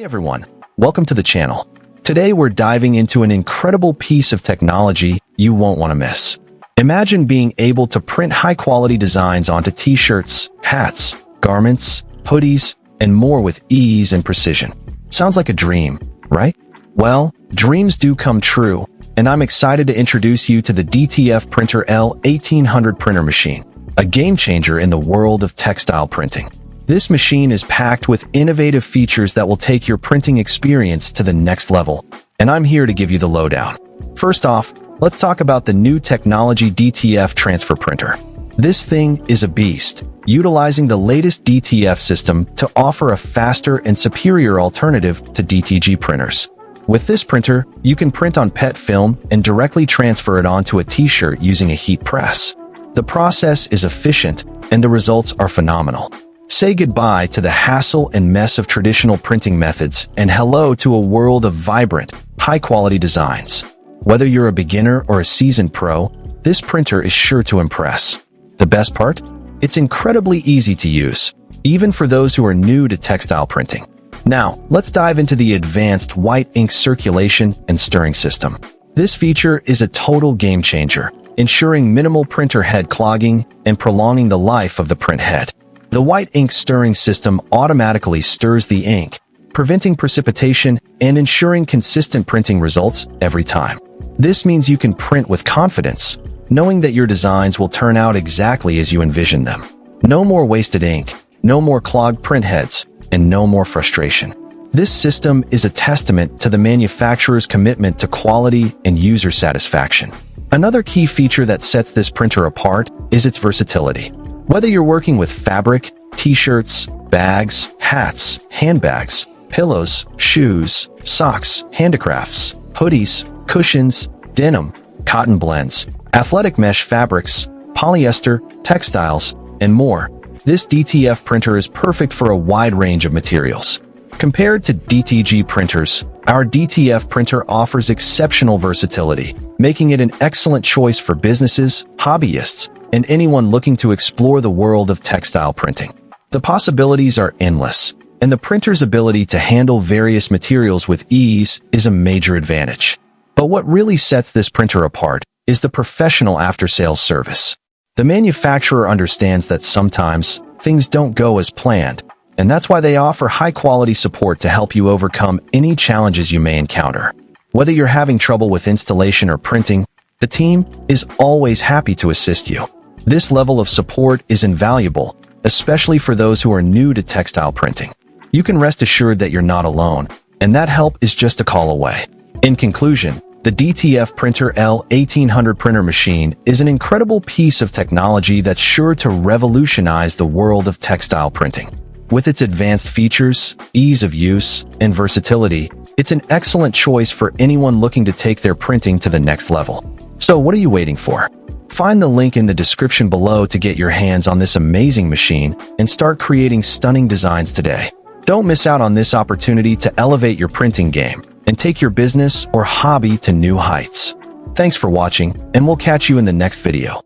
Hey everyone, welcome to the channel. Today we're diving into an incredible piece of technology you won't want to miss. Imagine being able to print high-quality designs onto t-shirts, hats, garments, hoodies, and more with ease and precision. Sounds like a dream, right? Well, dreams do come true, and I'm excited to introduce you to the DTF Printer L1800 printer machine, a game-changer in the world of textile printing. This machine is packed with innovative features that will take your printing experience to the next level, and I'm here to give you the lowdown. First off, let's talk about the new technology DTF transfer printer. This thing is a beast, utilizing the latest DTF system to offer a faster and superior alternative to DTG printers. With this printer, you can print on PET film and directly transfer it onto a t-shirt using a heat press. The process is efficient, and the results are phenomenal. Say goodbye to the hassle and mess of traditional printing methods and hello to a world of vibrant, high-quality designs. Whether you're a beginner or a seasoned pro, this printer is sure to impress. The best part? It's incredibly easy to use, even for those who are new to textile printing. Now, let's dive into the advanced white ink circulation and stirring system. This feature is a total game changer, ensuring minimal printer head clogging and prolonging the life of the print head. The white ink stirring system automatically stirs the ink, preventing precipitation and ensuring consistent printing results every time. This means you can print with confidence, knowing that your designs will turn out exactly as you envision them. No more wasted ink, no more clogged print heads, and no more frustration. This system is a testament to the manufacturer's commitment to quality and user satisfaction. Another key feature that sets this printer apart is its versatility. Whether you're working with fabric, t-shirts, bags, hats, handbags, pillows, shoes, socks, handicrafts, hoodies, cushions, denim, cotton blends, athletic mesh fabrics, polyester, textiles, and more, this DTF printer is perfect for a wide range of materials. Compared to DTG printers, our DTF printer offers exceptional versatility, making it an excellent choice for businesses, hobbyists, and anyone looking to explore the world of textile printing. The possibilities are endless, and the printer's ability to handle various materials with ease is a major advantage. But what really sets this printer apart is the professional after-sales service. The manufacturer understands that sometimes things don't go as planned, and that's why they offer high-quality support to help you overcome any challenges you may encounter. Whether you're having trouble with installation or printing, the team is always happy to assist you. This level of support is invaluable, especially for those who are new to textile printing. You can rest assured that you're not alone, and that help is just a call away. In conclusion, the DTF Printer L1800 printer machine is an incredible piece of technology that's sure to revolutionize the world of textile printing. With its advanced features, ease of use, and versatility, it's an excellent choice for anyone looking to take their printing to the next level. So what are you waiting for? Find the link in the description below to get your hands on this amazing machine and start creating stunning designs today. Don't miss out on this opportunity to elevate your printing game and take your business or hobby to new heights. Thanks for watching, and we'll catch you in the next video.